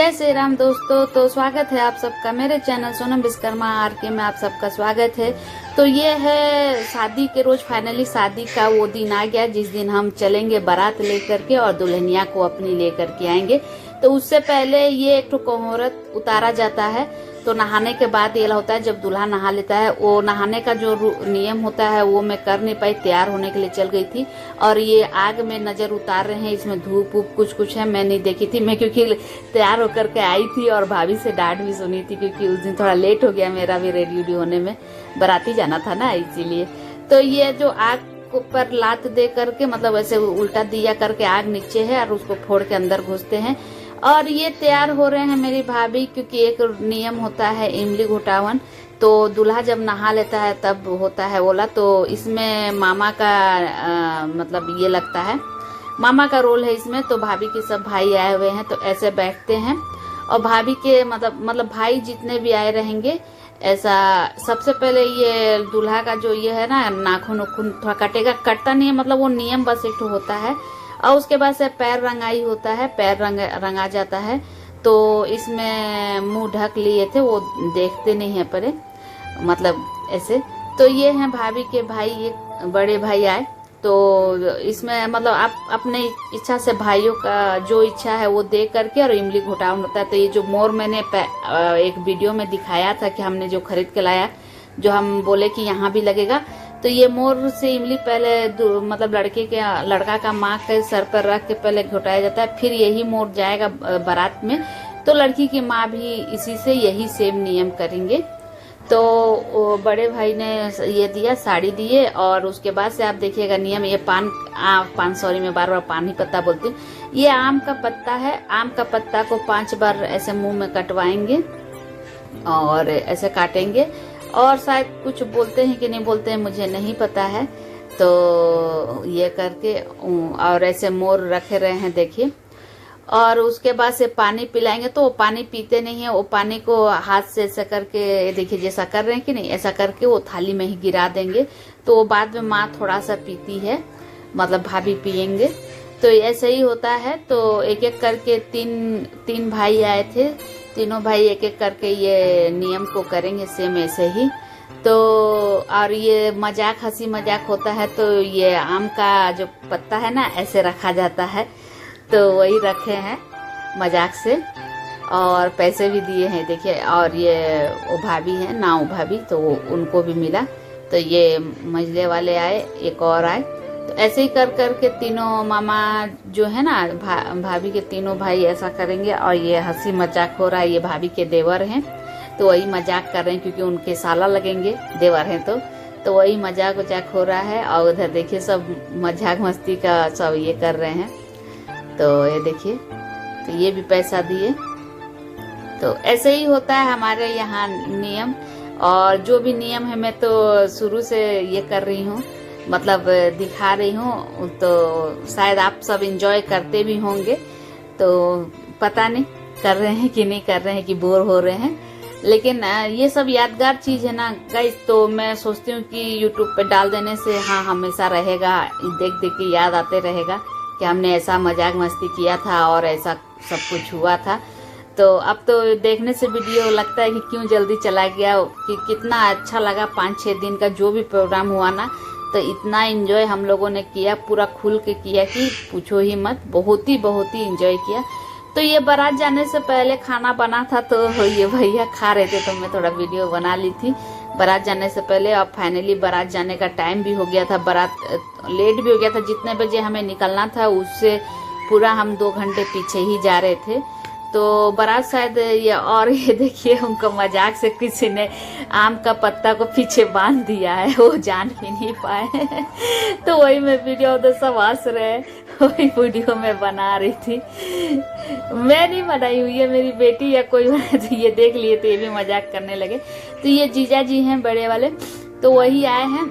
जय श्री राम दोस्तों। तो स्वागत है आप सबका मेरे चैनल सोनम विश्वकर्मा आरके में। आप सबका स्वागत है। तो ये है शादी के रोज, फाइनली शादी का वो दिन आ गया जिस दिन हम चलेंगे बारात लेकर के और दुल्हनिया को अपनी लेकर के आएंगे। तो उससे पहले ये एक कोहरत उतारा जाता है। तो नहाने के बाद ये होता है, जब दूल्हा नहा लेता है, वो नहाने का जो नियम होता है वो मैं कर नहीं पाई, तैयार होने के लिए चल गई थी। और ये आग में नजर उतार रहे हैं, इसमें धूप वूप कुछ है, मैं नहीं देखी थी। मैं क्योंकि तैयार होकर के आई थी और भाभी से डांट भी सुनी थी क्योंकि उस दिन थोड़ा लेट हो गया मेरा भी रेडी होने में, बाराती जाना था ना, इसीलिए। तो ये जो आग पर लात दे करके, मतलब ऐसे उल्टा दिया करके आग नीचे है और उसको फोड़ के अंदर घुसते हैं। और ये तैयार हो रहे हैं मेरी भाभी, क्योंकि एक नियम होता है इमली घुटावन। तो दूल्हा जब नहा लेता है तब होता है ओला। तो इसमें मामा का मतलब ये लगता है, मामा का रोल है इसमें। तो भाभी के सब भाई आए हुए हैं, तो ऐसे बैठते हैं और भाभी के मतलब भाई जितने भी आए रहेंगे ऐसा। सबसे पहले ये दूल्हा का जो ये है ना, नाखून उखून थोड़ा कटेगा, कटता नहीं है, मतलब वो नियम बस एक होता है। और उसके बाद से पैर रंगाई होता है, पैर रंगा जाता है। तो इसमें मुंह ढक लिए थे, वो देखते नहीं है परे, मतलब ऐसे। तो ये हैं भाभी के भाई, ये बड़े भाई आए। तो इसमें मतलब आप अपने इच्छा से भाइयों का जो इच्छा है वो दे करके और इमली घुटावन होता है। तो ये जो मोर मैंने एक वीडियो में दिखाया था कि हमने जो खरीद के लाया, जो हम बोले कि यहाँ भी लगेगा, तो ये मोर से इमली पहले मतलब लड़का का माँ के सर पर रख के पहले घुटाया जाता है, फिर यही मोर जाएगा बारात में। तो लड़की की माँ भी इसी से यही सेम नियम करेंगे। तो बड़े भाई ने ये दिया, साड़ी दिए। और उसके बाद से आप देखिएगा नियम, ये मैं बार बार पान ही पत्ता बोलती हूँ। ये आम का पत्ता है, आम का पत्ता को 5 बार ऐसे मुंह में कटवाएंगे और ऐसे काटेंगे। और शायद कुछ बोलते हैं कि नहीं बोलते हैं, मुझे नहीं पता है। तो ये करके और ऐसे मोर रखे रहे हैं, देखिए। और उसके बाद से पानी पिलाएंगे। तो वो पानी पीते नहीं है, वो पानी को हाथ से ऐसा करके, देखिए जैसा कर रहे हैं कि नहीं, ऐसा करके वो थाली में ही गिरा देंगे। तो वो बाद में माँ थोड़ा सा पीती है, मतलब भाभी पियेंगे। तो ऐसे ही होता है। तो एक एक करके तीन भाई आए थे, तीनों भाई एक एक करके ये नियम को करेंगे सेम ऐसे ही। तो और ये मजाक, हंसी मजाक होता है। तो ये आम का जो पत्ता है ना, ऐसे रखा जाता है, तो वही रखे हैं मजाक से। और पैसे भी दिए हैं, देखिए। और ये वो भाभी है, नाव भाभी, तो उनको भी मिला। तो ये मजले वाले आए, एक और आए। तो ऐसे ही कर करके तीनों मामा जो है ना, भाभी के तीनों भाई ऐसा करेंगे। और ये हंसी मजाक हो रहा है, ये भाभी के देवर हैं, तो वही मजाक कर रहे हैं क्योंकि उनके साला लगेंगे, देवर हैं। तो वही मजाक वजाक हो रहा है। और उधर देखिए सब मजाक मस्ती का सब ये कर रहे हैं। तो ये देखिए, तो ये भी पैसा दिए। तो ऐसे ही होता है हमारे यहाँ नियम। और जो भी नियम है मैं तो शुरू से ये कर रही हूँ, मतलब दिखा रही हूँ। तो शायद आप सब एंजॉय करते भी होंगे। तो पता नहीं कर रहे हैं कि नहीं कर रहे हैं, कि बोर हो रहे हैं। लेकिन ये सब यादगार चीज है ना गाइस। तो मैं सोचती हूँ कि यूट्यूब पे डाल देने से हाँ हमेशा रहेगा, देख देख के याद आते रहेगा कि हमने ऐसा मजाक मस्ती किया था और ऐसा सब कुछ हुआ था। तो अब तो देखने से वीडियो लगता है कि क्यों जल्दी चला गया, कि कितना अच्छा लगा। 5-6 दिन का जो भी प्रोग्राम हुआ ना, तो इतना एंजॉय हम लोगों ने किया, पूरा खुल के किया कि पूछो ही मत। बहुत ही एंजॉय किया। तो ये बारात जाने से पहले खाना बना था, तो ये भैया खा रहे थे, तो मैं थोड़ा वीडियो बना ली थी बारात जाने से पहले। और फाइनली बारात जाने का टाइम भी हो गया था, बारात लेट भी हो गया था। जितने बजे हमें निकलना था उससे पूरा हम 2 घंटे पीछे ही जा रहे थे। तो बारात शायद ये देखिए, उनको मजाक से किसी ने आम का पत्ता को पीछे बांध दिया है, वो जान भी नहीं पाए। तो वही मैं वीडियो तो सब हंस रहे, वही वीडियो में बना रही थी। मैं नहीं बनाई हुई है, मेरी बेटी या कोई तो ये देख लिए, तो ये भी मजाक करने लगे। तो ये जीजा जी हैं बड़े वाले, तो वही आए हैं।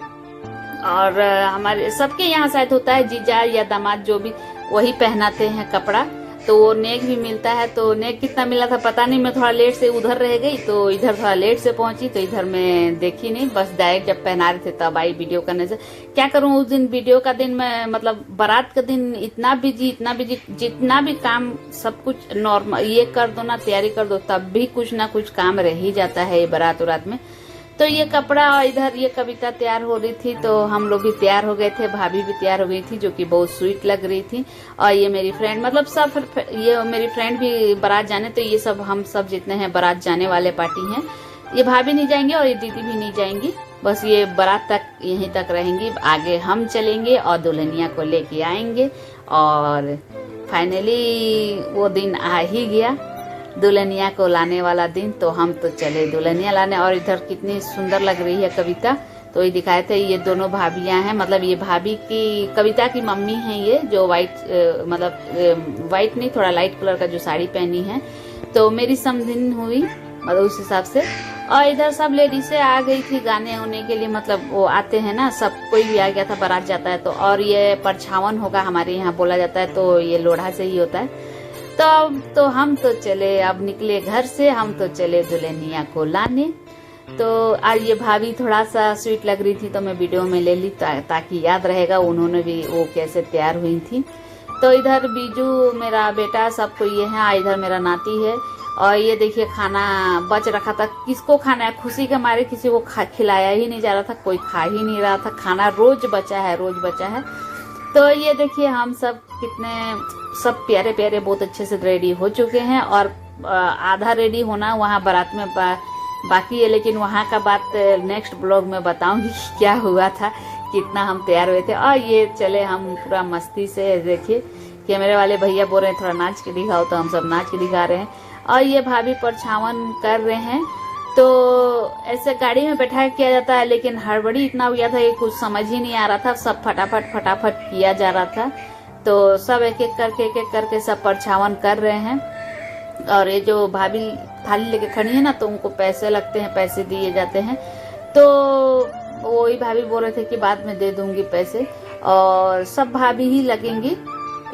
और हमारे सबके यहाँ शायद होता है, जीजा या दामाद जो भी, वही पहनाते हैं कपड़ा। तो वो नेक भी मिलता है। तो नेक कितना मिला था पता नहीं, मैं थोड़ा लेट से उधर रह गई तो इधर थोड़ा लेट से पहुंची, तो इधर मैं देखी नहीं, बस डायरेक्ट जब पहना रहे थे तब आई वीडियो करने से। क्या करूं, उस दिन वीडियो का दिन मैं मतलब बारात का दिन इतना बिजी जितना भी काम सब कुछ नॉर्मल ये कर दो ना, तैयारी कर दो, तब भी कुछ ना कुछ काम रह ही जाता है ये बारात उरात में। तो ये कपड़ा और इधर ये कविता तैयार हो रही थी, तो हम लोग भी तैयार हो गए थे, भाभी भी तैयार हो गई थी जो कि बहुत स्वीट लग रही थी। और ये मेरी फ्रेंड मतलब सब, ये मेरी फ्रेंड भी बारात जाने, तो ये सब हम सब जितने हैं बारात जाने वाले पार्टी हैं। ये भाभी नहीं जाएंगे और ये दीदी भी नहीं जाएंगी, बस ये बारात तक यहीं तक रहेंगी। आगे हम चलेंगे और दुल्हनिया को लेके आएंगे। और फाइनली वो दिन आ ही गया, दुल्हनिया को लाने वाला दिन। तो हम तो चले दुल्हनिया लाने। और इधर कितनी सुंदर लग रही है कविता, तो ये दिखाए थे। ये दोनों भाभियां हैं, मतलब ये भाभी की कविता की मम्मी हैं, ये जो वाइट मतलब वाइट नहीं थोड़ा लाइट कलर का जो साड़ी पहनी है। तो मेरी समधिन हुई मतलब उस हिसाब से। और इधर सब लेडीसें आ गई थी गाने होने के लिए, मतलब वो आते हैं ना, सब कोई भी आ गया था, बारात जाता है तो। और ये परछावन होगा हमारे यहाँ बोला जाता है, तो ये लोढ़ा से ही होता है। तो हम तो चले, अब निकले घर से, हम तो चले दुल्हनिया को लाने। तो आज ये भाभी थोड़ा सा स्वीट लग रही थी तो मैं वीडियो में ले ली ताकि याद रहेगा उन्होंने भी वो कैसे तैयार हुई थी। तो इधर बीजू मेरा बेटा सब कोई ये है, इधर मेरा नाती है। और ये देखिए खाना बच रखा था, किसको खाना है, खुशी के मारे किसी को खिलाया ही नहीं जा रहा था, कोई खा ही नहीं रहा था, खाना रोज बचा है। तो ये देखिए हम सब कितने सब प्यारे प्यारे बहुत अच्छे से रेडी हो चुके हैं। और आधा रेडी होना वहाँ बारात में बाकी है, लेकिन वहाँ का बात नेक्स्ट ब्लॉग में बताऊंगी क्या हुआ था, कितना हम तैयार हुए थे। और ये चले हम पूरा मस्ती से, देखिए कैमरे वाले भैया बोल रहे हैं थोड़ा नाच के दिखाओ, तो हम सब नाच के दिखा रहे हैं। और ये भाभी परछावन कर रहे हैं। तो ऐसे गाड़ी में बैठा किया जाता है, लेकिन हड़बड़ी इतना हो गया था कि कुछ समझ ही नहीं आ रहा था, सब फटाफट किया जा रहा था। तो सब एक एक करके सब परछावन कर रहे हैं। और ये जो भाभी थाली लेके खड़ी है ना, तो उनको पैसे लगते हैं, पैसे दिए जाते हैं। तो वही भाभी बोल रहे थे कि बाद में दे दूंगी पैसे। और सब भाभी ही लगेंगी,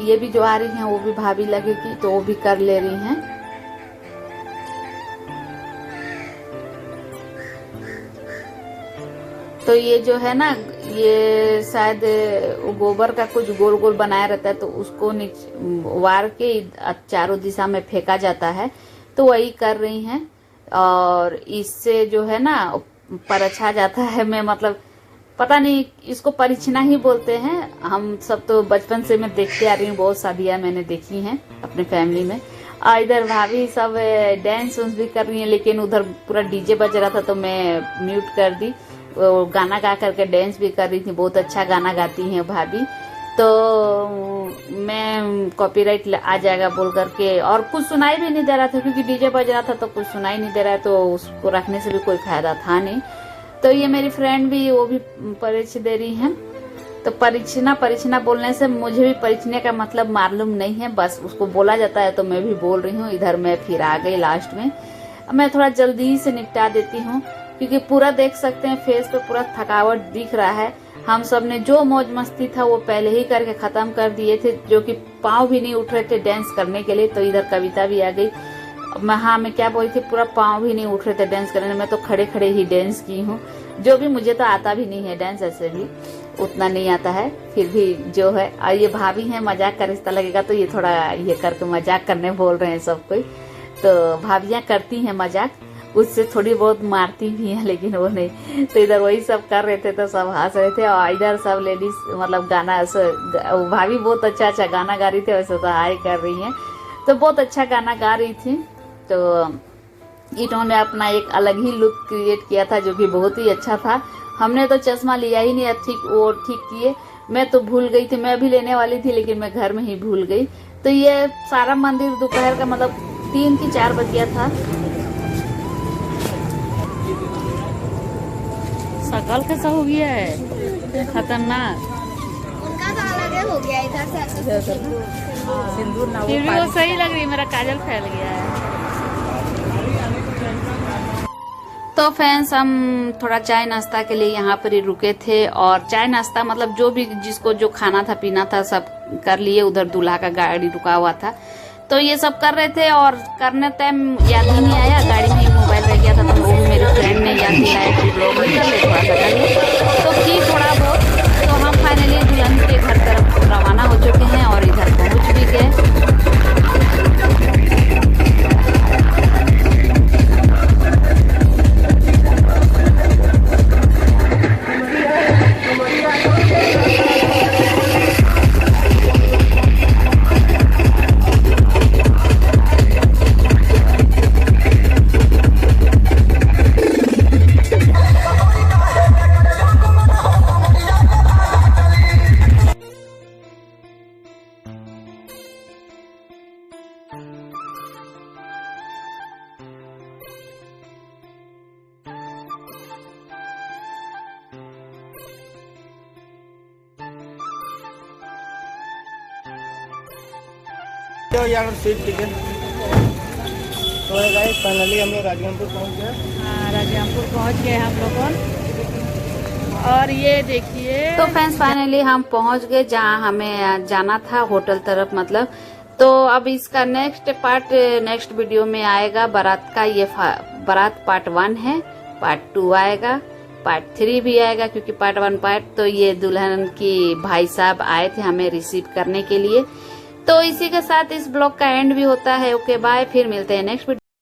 ये भी जो आ रही हैं वो भी भाभी लगेगी, तो वो भी कर ले रही हैं। तो ये जो है ना, ये शायद गोबर का कुछ गोल गोल बनाया रहता है, तो उसको वार के चारों दिशा में फेंका जाता है, तो वही कर रही हैं। और इससे जो है ना परछा जाता है, मैं मतलब पता नहीं इसको परिछना ही बोलते हैं। हम सब तो बचपन से मैं देखते आ रही हूँ, बहुत शादियां मैंने देखी हैं अपने फैमिली में। और इधर भाभी सब डांस भी कर रही हैं, लेकिन उधर पूरा डीजे बज रहा था तो मैं म्यूट कर दी। वो गाना गा करके डांस भी कर रही थी, बहुत अच्छा गाना गाती हैं भाभी। तो मैं कॉपीराइट आ जाएगा बोल करके, और कुछ सुनाई भी नहीं दे रहा था क्योंकि डीजे बज रहा था, तो कुछ सुनाई नहीं दे रहा है, तो उसको रखने से भी कोई फायदा था नहीं। तो ये मेरी फ्रेंड भी वो भी परिचय दे रही हैं। तो परिचना बोलने से मुझे भी परिचने का मतलब मालूम नहीं है, बस उसको बोला जाता है, तो मैं भी बोल रही हूँ। इधर मैं फिर आ गई लास्ट में, मैं थोड़ा जल्दी से निपटा देती हूँ क्योंकि पूरा देख सकते हैं फेस पे पूरा थकावट दिख रहा है। हम सब ने जो मौज मस्ती था वो पहले ही करके खत्म कर दिए थे, जो कि पाँव भी नहीं उठ रहे थे डांस करने के लिए। तो इधर कविता भी आ गई। मैं क्या बोली थी, पूरा पाँव भी नहीं उठ रहे थे डांस करने में, तो खड़े खड़े ही डांस की हूँ, जो भी मुझे तो आता भी नहीं है डांस, ऐसे भी उतना नहीं आता है, फिर भी जो है। और ये भाभी है, मजाक का रिश्ता लगेगा तो ये थोड़ा ये करके मजाक करने बोल रहे हैं सब कोई। तो भाभियां करती हैं मजाक, उससे थोड़ी बहुत मारती भी हैं, लेकिन वो नहीं। तो इधर वही सब कर रहे थे तो सब हंस रहे थे। और इधर सब लेडीज मतलब गाना, भाभी बहुत अच्छा गाना गा रही थी, वैसे तो हाई कर रही हैं, तो बहुत अच्छा गाना गा रही थी। तो इन्होंने अपना एक अलग ही लुक क्रिएट किया था, जो कि बहुत ही अच्छा था। हमने तो चश्मा लिया ही नहीं, ठीक किए। मैं तो भूल गई थी, मैं भी लेने वाली थी, लेकिन मैं घर में ही भूल गई। तो ये सारा मंदिर दोपहर का मतलब 3 की 4 बज गया था। सकल कैसा हो गया है, खतरनाक। उनका तो अलग हो गया, इधर से सिंदूर ना, फिर भी वो सही लग रही, मेरा काजल फैल गया है। तो फ्रेंड्स, हम थोड़ा चाय नाश्ता के लिए यहाँ पर ही रुके थे, और चाय नाश्ता मतलब जो भी जिसको जो खाना था पीना था सब कर लिए। उधर दूल्हा का गाड़ी रुका हुआ था, तो ये सब कर रहे थे और करने टाइम याद ही नहीं आया, गाड़ी में ही मोबाइल रह गया था, तो वो भी मेरे फ्रेंड ने याद दिलाया कि ब्लॉग में कर ले, थोड़ा सा कर ले, तो की थोड़ा बहुत। तो हम फाइनली दुल्हन के घर तरफ रवाना हो चुके हैं और इधर पहुंच भी गए। तो यार सीट टिकट तो गाइस फाइनली हम लोग राजगंजपुर पहुंच गए। हाँ, राजगंजपुर पहुंच गए हम लोग। और ये देखिए तो फ्रेंड्स फाइनली हम पहुंच गए जहां हमें जाना था, होटल तरफ मतलब। तो अब इसका नेक्स्ट वीडियो में आएगा बारात का। ये बारात पार्ट 1 है, पार्ट 2 आएगा, पार्ट 3 भी आएगा, क्योंकि पार्ट 1 पार्ट तो ये दुल्हन की भाई साहब आए थे हमें रिसीव करने के लिए। तो इसी के साथ इस ब्लॉग का एंड भी होता है। ओके बाय, फिर मिलते हैं नेक्स्ट वीडियो।